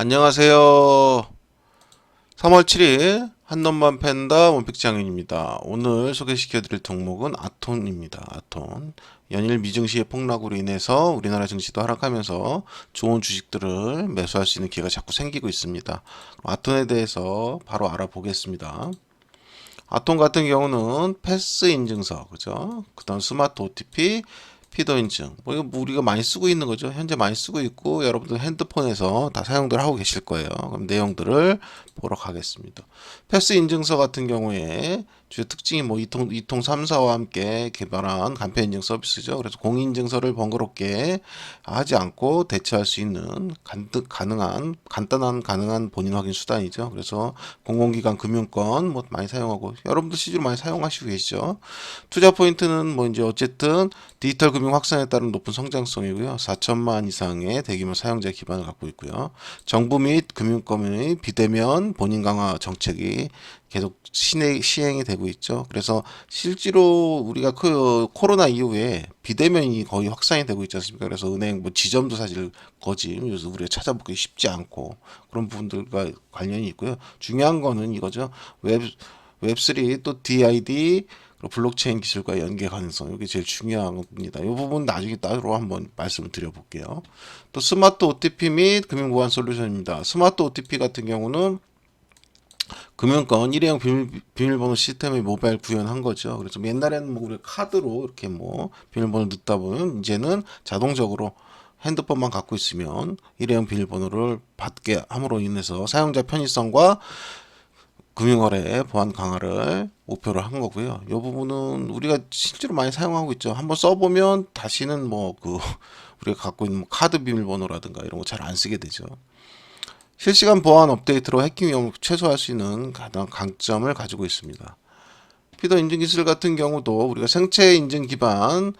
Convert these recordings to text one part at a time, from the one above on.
안녕하세요. 3월 7일 한놈만 팬다 원픽장윤입니다. 오늘 소개시켜드릴 종목은 아톤입니다. 아톤. 연일 미증시의 폭락으로 인해서 우리나라 증시도 하락하면서 좋은 주식들을 매수할 수 있는 기회가 자꾸 생기고 있습니다. 아톤에 대해서 바로 알아보겠습니다. 아톤 같은 경우는 패스 인증서, 그죠? 그다음 스마트 OTP, 피더 인증. 뭐 이거 우리가 많이 쓰고 있는 거죠. 현재 많이 쓰고 있고 여러분들 핸드폰에서 다 사용들 하고 계실 거예요. 그럼 내용들을 보러 가겠습니다. 패스 인증서 같은 경우에 주요 특징이 뭐 이통 3사와 함께 개발한 간편 인증 서비스죠. 그래서 공인증서를 번거롭게 하지 않고 대체할 수 있는 간단한 본인 확인 수단이죠. 그래서 공공기관 금융권 뭐 많이 사용하고 여러분들 실제로 많이 사용하시고 계시죠. 투자 포인트는 뭐 이제 어쨌든 디지털 금융 확산에 따른 높은 성장성이고요. 4천만 이상의 대규모 사용자 기반을 갖고 있고요. 정부 및 금융권의 비대면 본인 강화 정책이 계속 시행이 되고 있죠. 그래서 실제로 우리가 그 코로나 이후에 비대면이 거의 확산이 되고 있지 않습니까? 그래서 은행 뭐 지점도 사실 거짓 그래서 우리가 찾아보기 쉽지 않고 그런 부분들과 관련이 있고요. 중요한 거는 이거죠. 웹3 또 DID 그리고 블록체인 기술과 연계 가능성 이게 제일 중요한 겁니다. 이 부분 나중에 따로 한번 말씀을 드려볼게요. 또 스마트 OTP 및 금융보안 솔루션입니다. 스마트 OTP 같은 경우는 금융권 일회용 비밀번호 시스템의 모바일 구현한 거죠. 그래서 옛날에는 뭐 우리 카드로 이렇게 뭐 비밀번호 넣다 보면 이제는 자동적으로 핸드폰만 갖고 있으면 일회용 비밀번호를 받게 함으로 인해서 사용자 편의성과 금융거래 보안 강화를 목표로 한 거고요. 이 부분은 우리가 실제로 많이 사용하고 있죠. 한번 써보면 다시는 뭐 그 우리가 갖고 있는 뭐 카드 비밀번호라든가 이런 거 잘 안 쓰게 되죠. 실시간 보안 업데이트로 해킹 위험을 최소화할 수 있는 가장 강점을 가지고 있습니다. 피더 인증 기술 같은 경우도 우리가 생체 인증 기반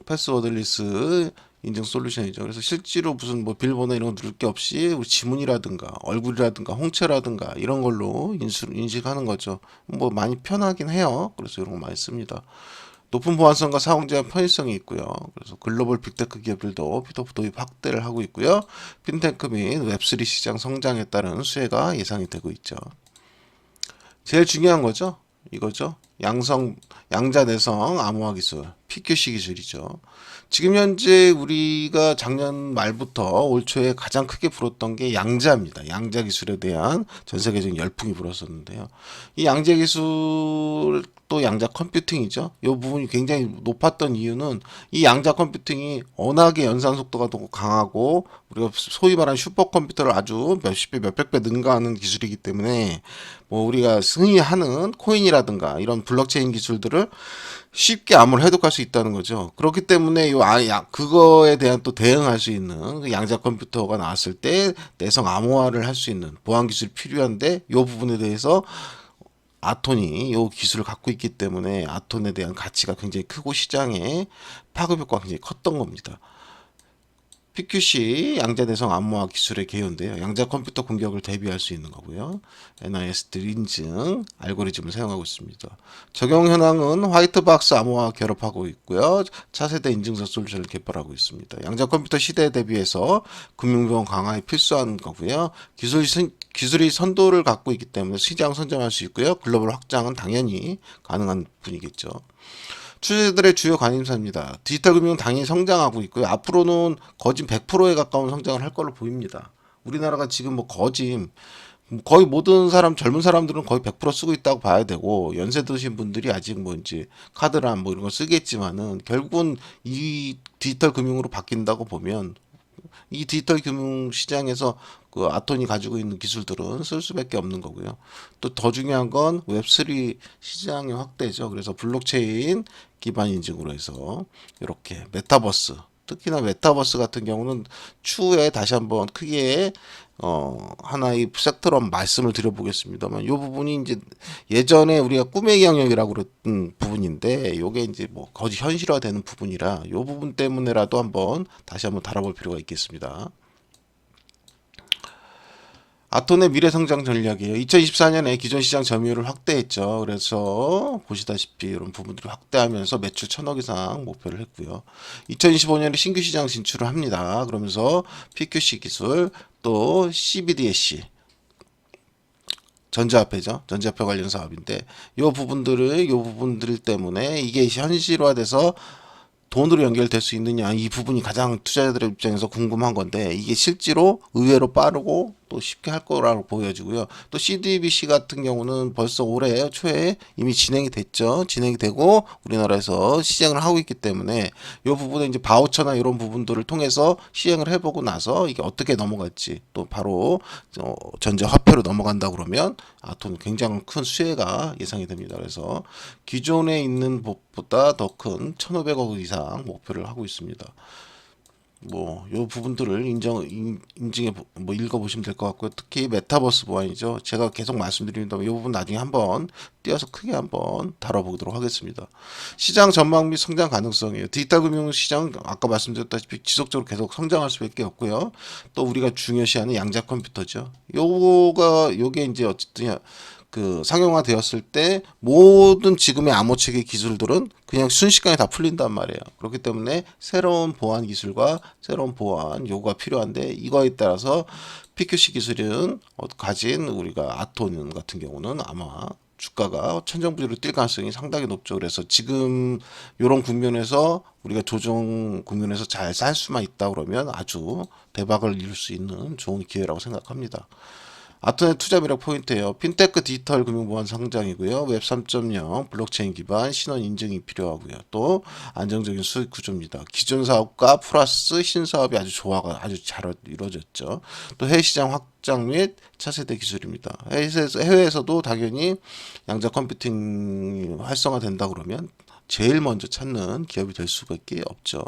패스워드리스 인증 솔루션이죠. 그래서 실제로 무슨 뭐 비밀번호 이런 거 누를 게 없이 우리 지문이라든가 얼굴이라든가 홍채라든가 이런 걸로 인식하는 거죠. 뭐 많이 편하긴 해요. 그래서 이런 거 많이 씁니다. 높은 보안성과 사용자 편의성이 있고요. 그래서 글로벌 빅테크 기업들도 피도 도입 확대를 하고 있고요. 핀테크 및 웹3 시장 성장에 따른 수혜가 예상이 되고 있죠. 제일 중요한 거죠. 이거죠. 양자내성 암호화 기술, PQC 기술이죠. 지금 현재 우리가 작년 말부터 올 초에 가장 크게 불었던 게 양자입니다. 양자 기술에 대한 전 세계적인 열풍이 불었었는데요. 이 양자 기술 또 양자 컴퓨팅이죠. 이 부분이 굉장히 높았던 이유는 이 양자 컴퓨팅이 워낙에 연산 속도가 더 강하고 우리가 소위 말하는 슈퍼컴퓨터를 아주 몇십 배, 몇백 배 능가하는 기술이기 때문에 뭐 우리가 흔히 하는 코인이라든가 이런 블록체인 기술들을 쉽게 암호를 해독할 수 있다는 거죠. 그렇기 때문에 그거에 대한 또 대응할 수 있는 그 양자 컴퓨터가 나왔을 때 내성 암호화를 할 수 있는 보안 기술이 필요한데 이 부분에 대해서 아톤이 이 기술을 갖고 있기 때문에 아톤에 대한 가치가 굉장히 크고 시장에 파급 효과가 굉장히 컸던 겁니다. PQC 양자대성 암호화 기술의 개요인데요. 양자 컴퓨터 공격을 대비할 수 있는 거고요. NIST 인증 알고리즘을 사용하고 있습니다. 적용 현황은 화이트박스 암호화 결합하고 있고요. 차세대 인증서 솔루션을 개발하고 있습니다. 양자 컴퓨터 시대에 대비해서 금융보안 강화에 필수한 거고요. 기술이 선도를 갖고 있기 때문에 시장 선점할 수 있고요. 글로벌 확장은 당연히 가능한 분이겠죠. 투자자들의 주요 관심사입니다. 디지털 금융은 당연히 성장하고 있고요. 앞으로는 거진 100%에 가까운 성장을 할 걸로 보입니다. 우리나라가 지금 뭐 거의 모든 젊은 사람들은 거의 100% 쓰고 있다고 봐야 되고, 연세 드신 분들이 아직 뭐 이제 카드랑 뭐 이런 거 쓰겠지만은, 결국은 이 디지털 금융으로 바뀐다고 보면, 이 디지털 금융 시장에서 그 아톤이 가지고 있는 기술들은 쓸 수밖에 없는 거고요. 또 더 중요한 건 웹3 시장의 확대죠. 그래서 블록체인 기반 인증으로 해서 이렇게 메타버스, 특히나 메타버스 같은 경우는 추후에 다시 한번 크게 하나의 섹터로 한번 말씀을 드려보겠습니다만, 이 부분이 이제 예전에 우리가 꿈의 영역이라고 그랬던 부분인데, 요게 이제 뭐 거의 현실화되는 부분이라, 이 부분 때문에라도 다시 한번 다뤄볼 필요가 있겠습니다. 아톤의 미래 성장 전략이에요. 2024년에 기존 시장 점유율을 확대했죠. 그래서 보시다시피 이런 부분들을 확대하면서 매출 1000억 이상 목표를 했고요. 2025년에 신규 시장 진출을 합니다. 그러면서 PQC 기술 또 CBDC 전자화폐죠. 전자화폐 관련 사업인데 요 부분들 때문에 이게 현실화돼서 돈으로 연결될 수 있느냐, 이 부분이 가장 투자자들의 입장에서 궁금한 건데, 이게 실제로 의외로 빠르고 또 쉽게 할 거라고 보여지고요. 또 CDBC 같은 경우는 벌써 올해 초에 이미 진행이 됐죠. 진행이 되고 우리나라에서 시행을 하고 있기 때문에 이 부분에 이제 바우처나 이런 부분들을 통해서 시행을 해보고 나서 이게 어떻게 넘어갈지, 또 바로 전자 화폐로 넘어간다 그러면 돈 굉장히 큰 수혜가 예상이 됩니다. 그래서 기존에 있는 법보다 더 큰 1,500억 이상 목표를 하고 있습니다. 뭐, 요 부분들을 인증해, 읽어보시면 될 것 같고요. 특히 메타버스 보안이죠. 제가 계속 말씀드립니다만, 이 부분 나중에 한번 띄어서 크게 한번 다뤄보도록 하겠습니다. 시장 전망 및 성장 가능성이에요. 디지털 금융 시장, 아까 말씀드렸다시피 지속적으로 계속 성장할 수밖에 없고요. 또 우리가 중요시하는 양자 컴퓨터죠. 요게 이제 어쨌든 상용화 되었을 때 모든 지금의 암호 체계 기술들은 그냥 순식간에 다 풀린단 말이에요. 그렇기 때문에 새로운 보안 기술과 새로운 보안 요구가 필요한데, 이거에 따라서 PQC 기술은 가진 우리가 아톤 같은 경우는 아마 주가가 천정부지로 뛸 가능성이 상당히 높죠. 그래서 지금 이런 국면에서 우리가 조정 국면에서 잘 살 수만 있다 그러면 아주 대박을 이룰 수 있는 좋은 기회라고 생각합니다. 아톤의 투자 매력 포인트예요. 핀테크 디지털 금융보안 상장이고요. 웹 3.0 블록체인 기반 신원 인증이 필요하고요. 또 안정적인 수익 구조입니다. 기존 사업과 플러스 신사업이 아주 조화가 아주 잘 이루어졌죠. 또 해외 시장 확장 및 차세대 기술입니다. 해외에서도 당연히 양자 컴퓨팅 활성화된다 그러면 제일 먼저 찾는 기업이 될 수밖에 없죠.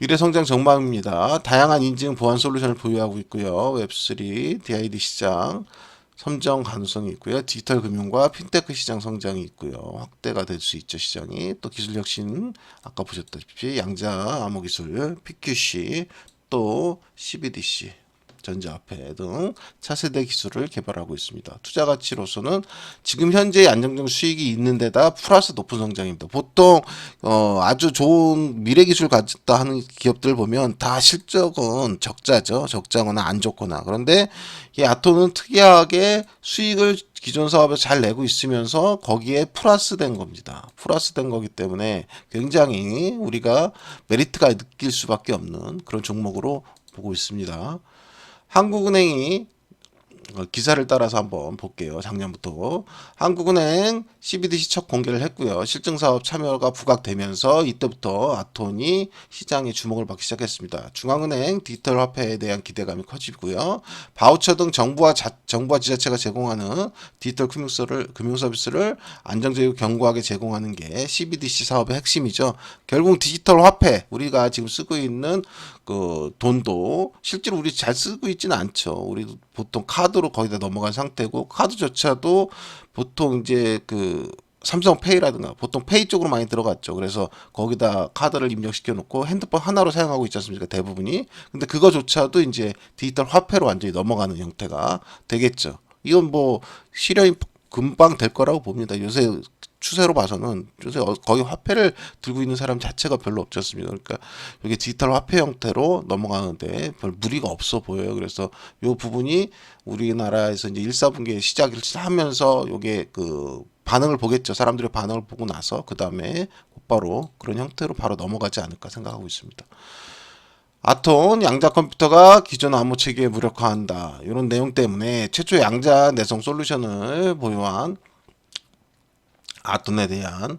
미래 성장 전망입니다. 다양한 인증 보안 솔루션을 보유하고 있고요. 웹3, DID 시장 선정 가능성이 있고요. 디지털 금융과 핀테크 시장 성장이 있고요. 확대가 될 수 있죠, 시장이. 또 기술 혁신, 아까 보셨다시피 양자 암호 기술, PQC, 또 CBDC 전자화폐 등 차세대 기술을 개발하고 있습니다. 투자 가치로서는 지금 현재 안정적 수익이 있는 데다 플러스 높은 성장입니다. 보통 아주 좋은 미래 기술 가졌다 하는 기업들 보면 다 실적은 적자죠. 적자거나 안 좋거나. 그런데 이 아토는 특이하게 수익을 기존 사업에서 잘 내고 있으면서 거기에 플러스 된 겁니다. 플러스 된 거기 때문에 굉장히 우리가 메리트가 느낄 수밖에 없는 그런 종목으로 보고 있습니다. 한국은행이 기사를 따라서 한번 볼게요. 작년부터 한국은행 CBDC 첫 공개를 했고요. 실증사업 참여가 부각되면서 이때부터 아톤이 시장에 주목을 받기 시작했습니다. 중앙은행 디지털 화폐에 대한 기대감이 커지고요. 바우처 등 정부와 지자체가 제공하는 디지털 금융 서비스를 안정적이고 견고하게 제공하는 게 CBDC 사업의 핵심이죠. 결국 디지털 화폐, 우리가 지금 쓰고 있는 그 돈도 실제로 우리 잘 쓰고 있지는 않죠. 우리 보통 카드로 거의 다 넘어간 상태고, 카드조차도 보통 이제 삼성페이라든가 보통 페이 쪽으로 많이 들어갔죠. 그래서 거기다 카드를 입력시켜 놓고 핸드폰 하나로 사용하고 있지 않습니까? 대부분이. 근데 그거조차도 이제 디지털 화폐로 완전히 넘어가는 형태가 되겠죠. 이건 뭐 실현이 금방 될 거라고 봅니다. 요새 추세로 봐서는 요새 거의 화폐를 들고 있는 사람 자체가 별로 없지 않습니까? 그러니까 이게 디지털 화폐 형태로 넘어가는데 별 무리가 없어 보여요. 그래서 요 부분이 우리나라에서 이제 1, 4분기에 시작을 하면서 요게 반응을 보겠죠. 사람들의 반응을 보고 나서 그 다음에 곧바로 그런 형태로 바로 넘어가지 않을까 생각하고 있습니다. 아톤 양자 컴퓨터가 기존 암호 체계에 무력화한다. 이런 내용 때문에 최초 양자 내성 솔루션을 보유한 아톤에 대한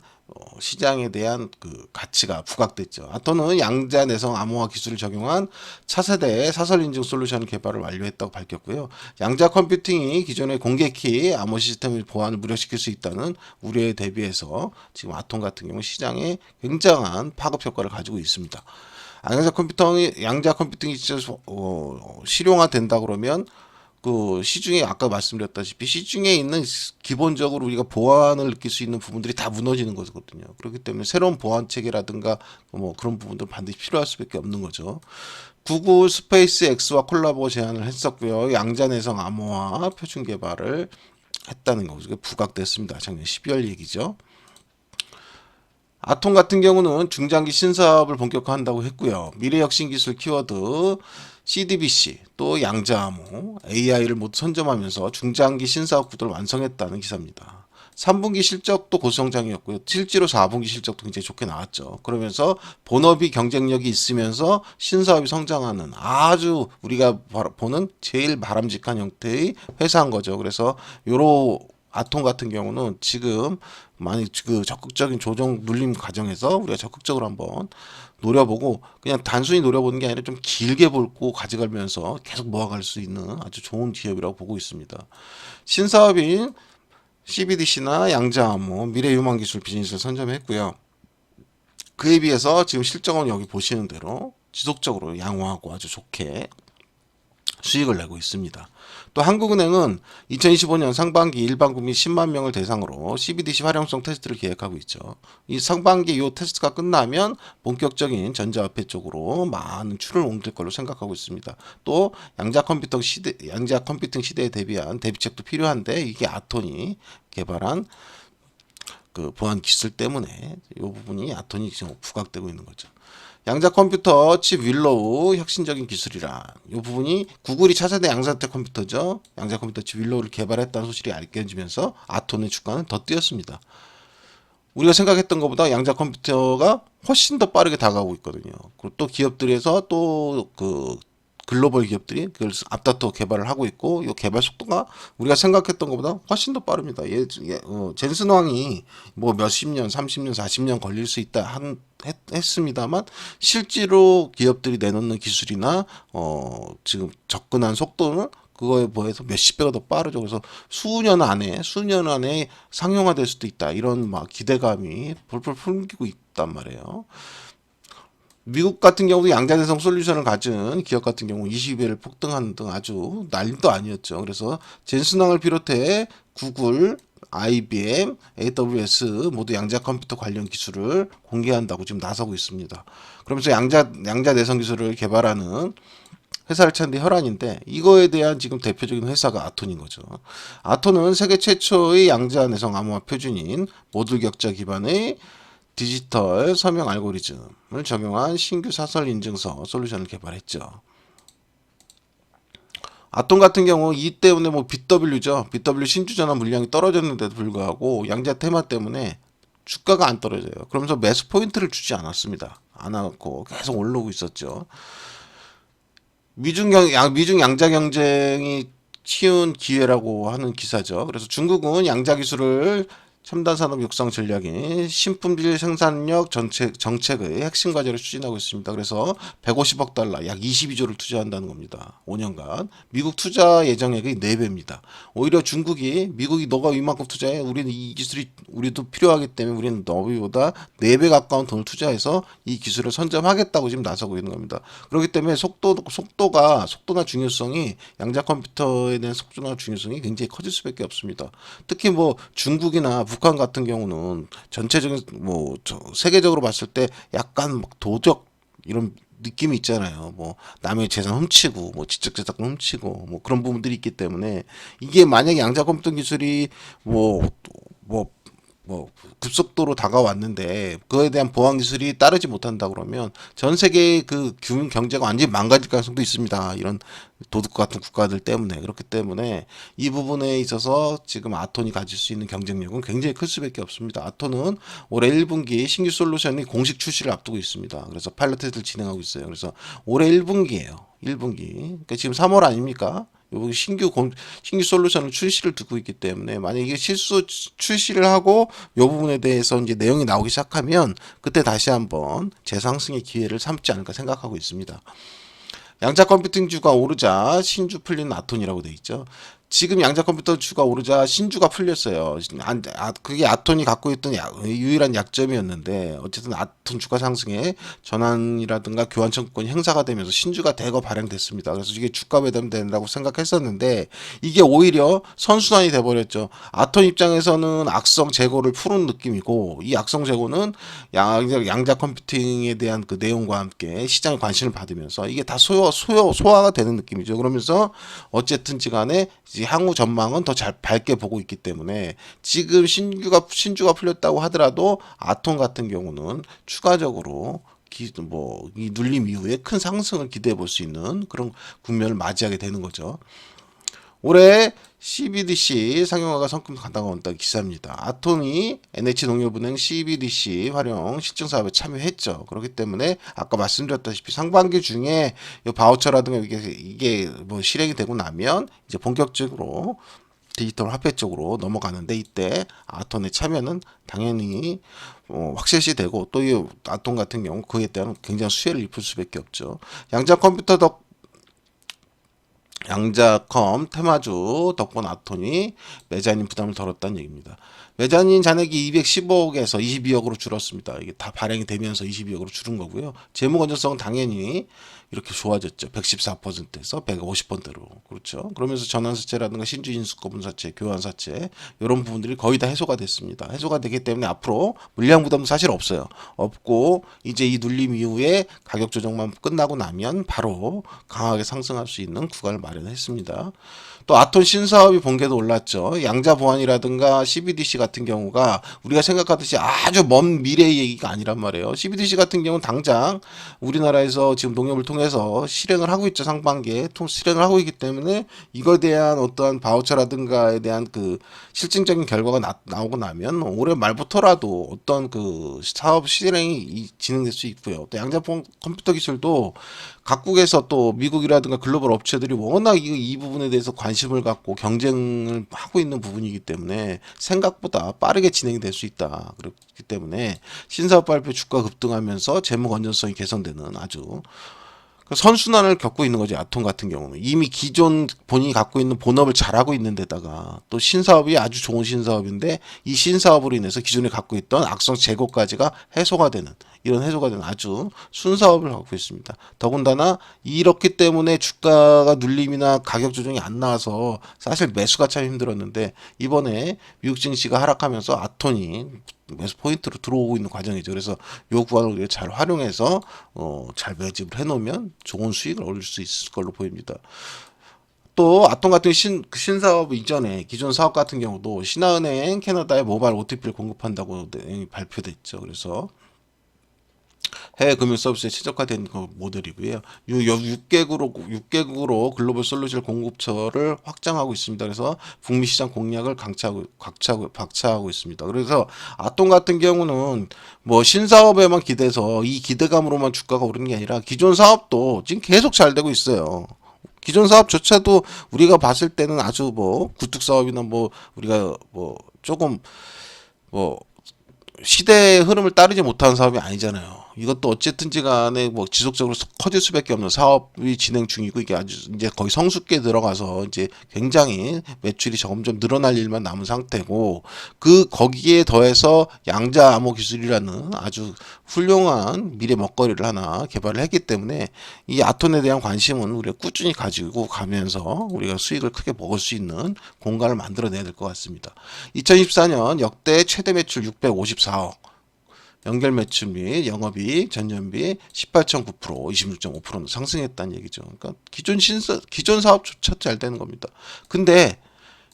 시장에 대한 가치가 부각됐죠. 아톤은 양자 내성 암호화 기술을 적용한 차세대 사설 인증 솔루션 개발을 완료했다고 밝혔고요. 양자 컴퓨팅이 기존의 공개키 암호 시스템의 보안을 무력시킬 수 있다는 우려에 대비해서 지금 아톤 같은 경우 시장에 굉장한 파급 효과를 가지고 있습니다. 양자 컴퓨팅이 진짜 실용화 된다 그러면 시중에 아까 말씀드렸다시피 시중에 있는 기본적으로 우리가 보안을 느낄 수 있는 부분들이 다 무너지는 거거든요. 그렇기 때문에 새로운 보안 체계라든가 뭐 그런 부분들 반드시 필요할 수밖에 없는 거죠. 구글 스페이스 X와 콜라보 제안을 했었고요. 양자 내성 암호화 표준 개발을 했다는 거 부각됐습니다. 작년 12월 얘기죠. 아톰 같은 경우는 중장기 신사업을 본격화한다고 했고요. 미래혁신기술 키워드 CDBC 또 양자암호 AI를 모두 선점하면서 중장기 신사업 구도를 완성했다는 기사입니다. 3분기 실적도 고성장이었고요. 실제로 4분기 실적도 굉장히 좋게 나왔죠. 그러면서 본업이 경쟁력이 있으면서 신사업이 성장하는 아주 우리가 보는 제일 바람직한 형태의 회사인 거죠. 그래서 요로 아톰 같은 경우는 지금 많이 그 적극적인 조정 눌림 과정에서 우리가 적극적으로 한번 노려보고 그냥 단순히 노려보는 게 아니라 좀 길게 볼고 가져가면서 계속 모아갈 수 있는 아주 좋은 기업이라고 보고 있습니다. 신사업인 CBDC나 양자암호, 미래유망기술 비즈니스를 선점했고요. 그에 비해서 지금 실적은 여기 보시는 대로 지속적으로 양호하고 아주 좋게 수익을 내고 있습니다. 또 한국은행은 2025년 상반기 일반국 민 10만 명을 대상으로 CBDC 활용성 테스트를 계획하고 있죠. 이 상반기 이 테스트가 끝나면 본격적인 전자화폐 쪽으로 많은 추를 옮길 걸로 생각하고 있습니다. 또 양자 컴퓨팅 시대에 대비한 대비책도 필요한데 이게 아톤이 개발한 그 보안 기술 때문에 이 부분이 아톤이 지금 부각되고 있는 거죠. 양자 컴퓨터 칩 윌로우 혁신적인 기술이라 이 부분이 구글이 차세대 양자태 컴퓨터죠. 양자 컴퓨터 칩 윌로우를 개발했다는 소식이 알려지면서 아톤의 주가는 더 뛰었습니다. 우리가 생각했던 것보다 양자 컴퓨터가 훨씬 더 빠르게 다가오고 있거든요. 그리고 또 기업들에서 또 그 글로벌 기업들이 그걸 앞다퉈 개발을 하고 있고 이 개발 속도가 우리가 생각했던 것보다 훨씬 더 빠릅니다. 젠슨 왕이 뭐 몇십 년, 30년, 40년 걸릴 수 있다 했습니다만 실제로 기업들이 내놓는 기술이나 지금 접근한 속도는 그거에 비해서 몇십 배가 더 빠르죠. 그래서 수년 안에 상용화될 수도 있다. 이런 막 기대감이 풀풀 풍기고 있단 말이에요. 미국 같은 경우도 양자대성 솔루션을 가진 기업 같은 경우 20배를 폭등하는 등 아주 난리도 아니었죠. 그래서 젠슨왕을 비롯해 구글, IBM, AWS 모두 양자 컴퓨터 관련 기술을 공개한다고 지금 나서고 있습니다. 그러면서 양자 내성 기술을 개발하는 회사를 찾는 데 혈안인데 이거에 대한 지금 대표적인 회사가 아톤인 거죠. 아톤은 세계 최초의 양자 내성 암호화 표준인 모듈 격자 기반의 디지털 서명 알고리즘을 적용한 신규 사설 인증서 솔루션을 개발했죠. 아톰 같은 경우 이 때문에 뭐 BW죠. BW 신주전화 물량이 떨어졌는데도 불구하고 양자 테마 때문에 주가가 안 떨어져요. 그러면서 매수 포인트를 주지 않았습니다. 안 하고 계속 올라오고 있었죠. 미중 양자 경쟁이 쉬운 기회라고 하는 기사죠. 그래서 중국은 양자 기술을 첨단 산업 육성 전략인 신품질 생산력 정책의 핵심 과제를 추진하고 있습니다. 그래서 150억 달러, 약 22조를 투자한다는 겁니다. 5년간. 미국 투자 예정액의 4배입니다. 오히려 미국이 너가 이만큼 투자해, 우리는 이 기술이 우리도 필요하기 때문에 우리는 너희보다 4배 가까운 돈을 투자해서 이 기술을 선점하겠다고 지금 나서고 있는 겁니다. 그렇기 때문에 속도나 중요성이 양자 컴퓨터에 대한 속도나 중요성이 굉장히 커질 수밖에 없습니다. 특히 뭐 중국이나 북한 같은 경우는 전체적인 뭐 세계적으로 봤을 때 약간 막 도적 이런 느낌이 있잖아요. 뭐 남의 재산 훔치고 뭐 지적 재산권 훔치고 뭐 그런 부분들이 있기 때문에 이게 만약에 양자 컴퓨터 기술이 뭐 급속도로 다가왔는데 그거에 대한 보안 기술이 따르지 못한다 그러면 전 세계의 그 규모 경제가 완전히 망가질 가능성도 있습니다. 이런 도둑 같은 국가들 때문에. 그렇기 때문에 이 부분에 있어서 지금 아톤이 가질 수 있는 경쟁력은 굉장히 클 수밖에 없습니다. 아톤은 올해 1분기 신규 솔루션이 공식 출시를 앞두고 있습니다. 그래서 파일럿 테스트를 진행하고 있어요. 그래서 올해 1분기예요. 1분기. 그러니까 지금 3월 아닙니까? 요 신규 솔루션을 출시를 두고 있기 때문에 만약에 이게 출시를 하고 요 부분에 대해서 이제 내용이 나오기 시작하면 그때 다시 한번 재상승의 기회를 삼지 않을까 생각하고 있습니다. 양자 컴퓨팅주가 오르자 신주 풀린 아톤이라고 돼 있죠. 지금 양자 컴퓨터 주가 오르자 신주가 풀렸어요. 그게 아톤이 갖고 있던 유일한 약점이었는데 어쨌든 아톤 주가 상승에 전환이라든가 교환 청구권이 행사가 되면서 신주가 대거 발행됐습니다. 그래서 이게 주가 배당된다고 생각했었는데 이게 오히려 선순환이 돼버렸죠. 아톤 입장에서는 악성 재고를 푸는 느낌이고 이 악성 재고는 양자 컴퓨팅에 대한 그 내용과 함께 시장의 관심을 받으면서 이게 다 소화가 되는 느낌이죠. 그러면서 어쨌든지 간에 이제 향후 전망은 더 잘 밝게 보고 있기 때문에 지금 신주가 풀렸다고 하더라도 아톤 같은 경우는 추가적으로 이 눌림 이후에 큰 상승을 기대해 볼 수 있는 그런 국면을 맞이하게 되는 거죠. 올해 CBDC 상용화가 성큼 가다가 온다 기사입니다. 아톤이 NH농협은행 CBDC 활용 실증 사업에 참여했죠. 그렇기 때문에 아까 말씀드렸다시피 상반기 중에 이 바우처라든가 이게 뭐 실행이 되고 나면 이제 본격적으로 디지털 화폐 쪽으로 넘어가는데 이때 아톤의 참여는 당연히 확실시되고 또 이 아톤 같은 경우 그에 대한 굉장히 수혜를 입을 수밖에 없죠. 양자컴 테마주 덕분 아톤이 메자닌 부담을 덜었다는 얘기입니다. 메자닌 잔액이 215억에서 22억으로 줄었습니다. 이게 다 발행이 되면서 22억으로 줄은 거고요. 재무 건전성은 당연히 이렇게 좋아졌죠. 114%에서 150%로. 그렇죠. 그러면서 전환사채라든가 신주 인수거분사채, 교환사채 이런 부분들이 거의 다 해소가 됐습니다. 해소가 되기 때문에 앞으로 물량 부담도 사실 없어요. 없고 이제 이 눌림 이후에 가격 조정만 끝나고 나면 바로 강하게 상승할 수 있는 구간을 마련했습니다. 또 아톤 신사업이 본궤도 올랐죠. 양자 보안이라든가 CBDC 같은 경우가 우리가 생각하듯이 아주 먼 미래의 얘기가 아니란 말이에요. CBDC 같은 경우는 당장 우리나라에서 지금 농협을 통해서 실행을 하고 있죠. 상반기에 실행을 하고 있기 때문에 이거에 대한 어떠한 바우처라든가에 대한 그 실증적인 결과가 나오고 나면 올해 말부터라도 어떤 그 사업 실행이 진행될 수 있고요. 또 양자 컴퓨터 기술도 각국에서 또 미국이라든가 글로벌 업체들이 워낙 이 부분에 대해서 관심을 갖고 경쟁을 하고 있는 부분이기 때문에 생각보다 빠르게 진행이 될 수 있다. 그렇기 때문에 신사업 발표 주가 급등하면서 재무 건전성이 개선되는 아주 선순환을 겪고 있는 거지. 아톤 같은 경우는 이미 기존 본인이 갖고 있는 본업을 잘하고 있는 데다가 또 신사업이 아주 좋은 신사업인데 이 신사업으로 인해서 기존에 갖고 있던 악성 재고까지가 해소가 되는 아주 순사업을 갖고 있습니다. 더군다나 이렇기 때문에 주가가 눌림이나 가격 조정이 안 나와서 사실 매수가 참 힘들었는데 이번에 미국 증시가 하락하면서 아톤이 매수 포인트로 들어오고 있는 과정이죠. 그래서 요 구간을 우리가 잘 활용해서 잘 매집을 해놓으면 좋은 수익을 얻을 수 있을 걸로 보입니다. 또 아톤 같은 신사업 이전에 기존 사업 같은 경우도 신한은행 캐나다에 모바일 OTP를 공급한다고 발표됐죠. 그래서 해외 금융 서비스에 최적화된 그 모델이고요. 6개국으로 글로벌 솔루션 공급처를 확장하고 있습니다. 그래서 북미 시장 공략을 박차하고 있습니다. 그래서 아톤 같은 경우는 뭐 신사업에만 기대서 이 기대감으로만 주가가 오르는 게 아니라 기존 사업도 지금 계속 잘 되고 있어요. 기존 사업조차도 우리가 봤을 때는 아주 뭐 구축 사업이나 뭐 우리가 뭐 조금 뭐 시대의 흐름을 따르지 못하는 사업이 아니잖아요. 이것도 어쨌든지 간에 뭐 지속적으로 커질 수밖에 없는 사업이 진행 중이고 이게 아주 이제 거의 성숙기에 들어가서 이제 굉장히 매출이 점점 늘어날 일만 남은 상태고 거기에 더해서 양자 암호 기술이라는 아주 훌륭한 미래 먹거리를 하나 개발을 했기 때문에 이 아톤에 대한 관심은 우리가 꾸준히 가지고 가면서 우리가 수익을 크게 먹을 수 있는 공간을 만들어내야 될 것 같습니다. 2024년 역대 최대 매출 654억 연결 매출 및 영업이익 전년비 18.9% 26.5%는 상승했다는 얘기죠. 그러니까 기존 사업조차 잘 되는 겁니다. 근데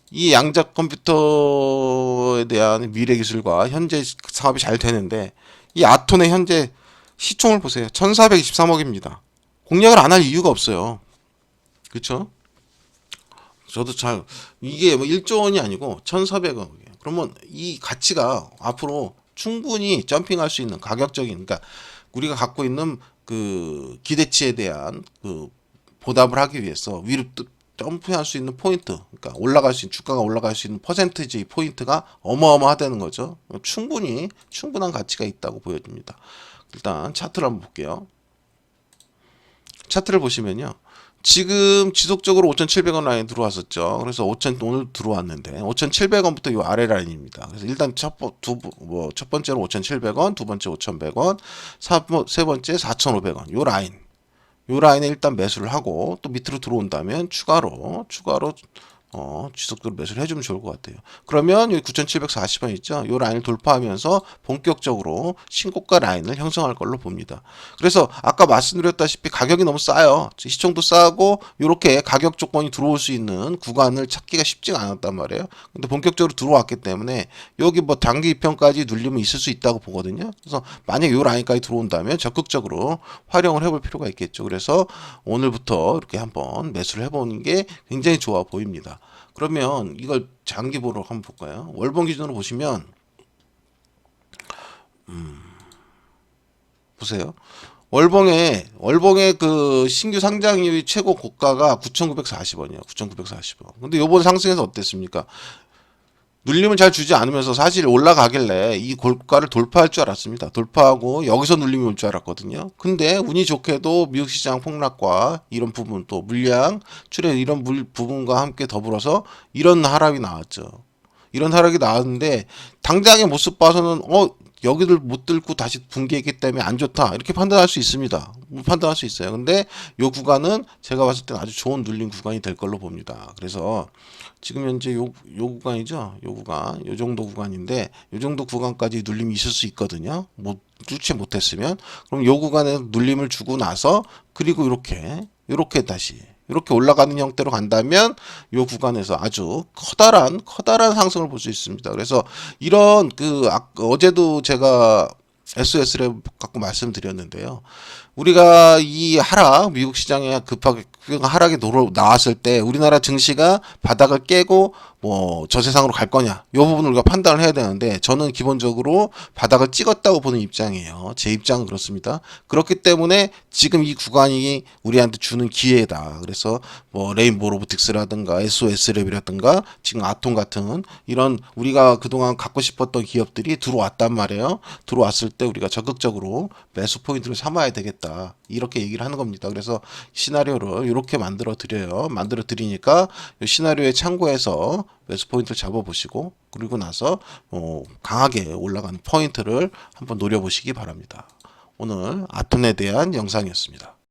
이 양자 컴퓨터에 대한 미래 기술과 현재 사업이 잘 되는데 이 아톤의 현재 시총을 보세요. 1423억입니다. 공략을 안 할 이유가 없어요. 그렇죠? 저도 이게 뭐 1조 원이 아니고 1400억이에요. 그러면 이 가치가 앞으로 충분히 점핑할 수 있는 가격적인, 그러니까 우리가 갖고 있는 그 기대치에 대한 그 보답을 하기 위해서 위로 점프할 수 있는 포인트, 그러니까 주가가 올라갈 수 있는 퍼센티지 포인트가 어마어마하다는 거죠. 충분한 가치가 있다고 보여집니다. 일단 차트를 한번 볼게요. 차트를 보시면요. 지금 지속적으로 5,700원 라인 들어왔었죠. 그래서 5,000 오늘 들어왔는데 5,700원부터 이 아래 라인입니다. 그래서 일단 첫 번째로 5,700원, 두 번째 5,100원, 세 번째 4,500원. 요 라인. 요 라인에 일단 매수를 하고 또 밑으로 들어온다면 추가로 지속적으로 매수를 해주면 좋을 것 같아요. 그러면 여기 9,740원 있죠? 이 라인을 돌파하면서 본격적으로 신고가 라인을 형성할 걸로 봅니다. 그래서 아까 말씀드렸다시피 가격이 너무 싸요. 시총도 싸고 이렇게 가격 조건이 들어올 수 있는 구간을 찾기가 쉽지가 않았단 말이에요. 근데 본격적으로 들어왔기 때문에 여기 뭐 단기 입형까지 눌리면 있을 수 있다고 보거든요. 그래서 만약 이 라인까지 들어온다면 적극적으로 활용을 해볼 필요가 있겠죠. 그래서 오늘부터 이렇게 한번 매수를 해보는 게 굉장히 좋아 보입니다. 그러면 이걸 장기 보러 한번 볼까요? 월봉 기준으로 보시면 보세요. 월봉의 그 신규 상장일 최고 고가가 9,940원이에요. 9,940원. 근데 요번 상승해서 어땠습니까? 눌림을 잘 주지 않으면서 사실 올라가길래 이 고가를 돌파할 줄 알았습니다. 돌파하고 여기서 눌림이 올 줄 알았거든요. 근데 운이 좋게도 미국 시장 폭락과 이런 부분 또 물량 출현 이런 부분과 함께 더불어서 이런 하락이 나왔죠. 이런 하락이 나왔는데 당장의 모습 봐서는 여기를 못 뚫고 다시 붕괴했기 때문에 안 좋다 이렇게 판단할 수 있습니다. 판단할 수 있어요. 근데 요 구간은 제가 봤을 때는 아주 좋은 눌림 구간이 될 걸로 봅니다. 그래서 지금 현재 요 구간이죠. 요 구간, 요 정도 구간인데 요 정도 구간까지 눌림이 있을 수 있거든요. 못 뚫지 못했으면 그럼 요 구간에 눌림을 주고 나서 그리고 이렇게 다시 이렇게 올라가는 형태로 간다면 이 구간에서 아주 커다란 상승을 볼 수 있습니다. 그래서 이런 어제도 제가 SOS를 갖고 말씀드렸는데요. 우리가 이 미국 시장에 급하게 하락이 나왔을 때 우리나라 증시가 바닥을 깨고 뭐 저세상으로 갈 거냐 이 부분을 우리가 판단을 해야 되는데 저는 기본적으로 바닥을 찍었다고 보는 입장이에요. 제 입장은 그렇습니다. 그렇기 때문에 지금 이 구간이 우리한테 주는 기회다. 그래서 뭐 레인보우 로보틱스라든가 SOS랩이라든가 지금 아톰 같은 이런 우리가 그동안 갖고 싶었던 기업들이 들어왔단 말이에요. 들어왔을 때 우리가 적극적으로 매수 포인트를 삼아야 되겠다. 이렇게 얘기를 하는 겁니다. 그래서 시나리오를 이렇게 만들어 드려요. 만들어 드리니까 시나리오에 참고해서 매수 포인트를 잡아 보시고 그리고 나서 강하게 올라가는 포인트를 한번 노려 보시기 바랍니다. 오늘 아톤에 대한 영상이었습니다.